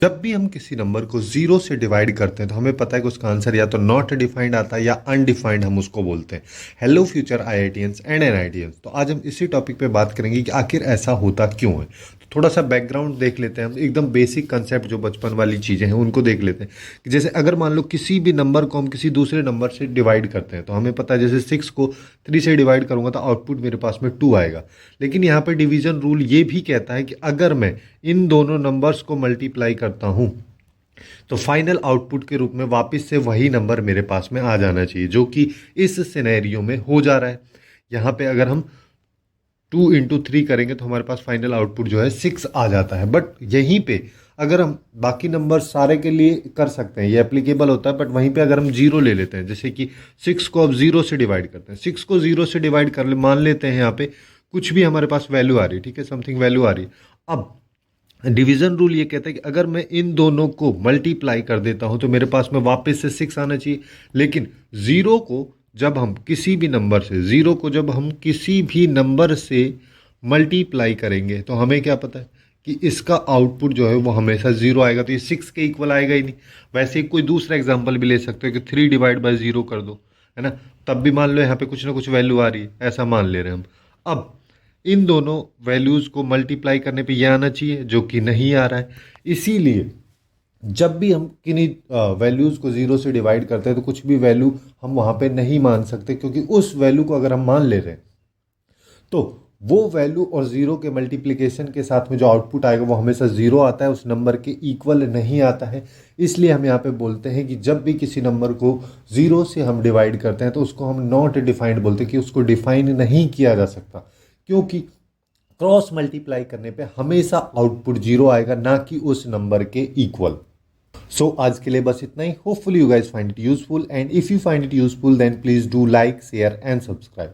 जब भी हम किसी नंबर को जीरो से डिवाइड करते हैं तो हमें पता है कि उसका आंसर या तो नॉट डिफाइंड आता है या अनडिफाइंड हम उसको बोलते हैं। हेलो फ्यूचर आईआईटियंस एंड एनआईटियंस, तो आज हम इसी टॉपिक पे बात करेंगे कि आखिर ऐसा होता क्यों है। तो थोड़ा सा बैकग्राउंड देख लेते हैं हम, एकदम बेसिक कंसेप्ट जो बचपन वाली चीज़ें हैं उनको देख लेते हैं कि जैसे अगर मान लो किसी भी नंबर को हम किसी दूसरे नंबर से डिवाइड करते हैं तो हमें पता है जैसे 6 को 3 से डिवाइड करूंगा तो आउटपुट मेरे पास में 2 आएगा। लेकिन यहाँ पे डिवीजन रूल ये भी कहता है कि अगर मैं इन दोनों नंबर्स को मल्टीप्लाई करता हूँ तो फाइनल आउटपुट के रूप में वापस से वही नंबर मेरे पास में आ जाना चाहिए, जो कि इस सिनेरियो में हो जा रहा है। यहाँ पे अगर हम 2 × 3 करेंगे तो हमारे पास फाइनल आउटपुट जो है 6 आ जाता है। बट यहीं पे अगर हम बाकी नंबर सारे के लिए कर सकते हैं, ये एप्लीकेबल होता है, बट वहीं पे अगर हम जीरो ले लेते हैं, जैसे कि 6 को अब जीरो से डिवाइड करते हैं, 6 को जीरो से डिवाइड कर ले, मान लेते हैं यहाँ पे कुछ भी हमारे पास वैल्यू आ रही है, ठीक है, समथिंग वैल्यू आ रही है। अब डिवीजन रूल ये कहता है कि अगर मैं इन दोनों को मल्टीप्लाई कर देता हूं तो मेरे पास में वापस से 6 आना चाहिए। लेकिन जीरो को जब हम किसी भी नंबर से मल्टीप्लाई करेंगे तो हमें क्या पता है कि इसका आउटपुट जो है वो हमेशा जीरो आएगा, तो ये 6 के इक्वल आएगा ही नहीं। वैसे ही कोई दूसरा एग्जांपल भी ले सकते हो कि 3/0 कर दो, है ना, तब भी मान लो यहाँ पे कुछ ना कुछ वैल्यू आ रही है, ऐसा मान ले रहे हैं हम। अब इन दोनों वैल्यूज़ को मल्टीप्लाई करने पे ये आना चाहिए, जो कि नहीं आ रहा है। इसीलिए जब भी हम किन्हीं वैल्यूज़ को ज़ीरो से डिवाइड करते हैं तो कुछ भी वैल्यू हम वहाँ पे नहीं मान सकते, क्योंकि उस वैल्यू को अगर हम मान ले रहे हैं तो वो वैल्यू और ज़ीरो के मल्टीप्लिकेशन के साथ में जो आउटपुट आएगा वो हमेशा ज़ीरो आता है, उस नंबर के इक्वल नहीं आता है। इसलिए हम यहाँ पे बोलते हैं कि जब भी किसी नंबर को ज़ीरो से हम डिवाइड करते हैं तो उसको हम नॉट डिफाइंड बोलते हैं, कि उसको डिफाइन नहीं किया जा सकता, क्योंकि क्रॉस मल्टीप्लाई करने पे हमेशा आउटपुट जीरो आएगा, ना कि उस नंबर के इक्वल। सो आज के लिए बस इतना ही। Hopefully you guys find it useful, and if you find it useful then please do like, share and subscribe.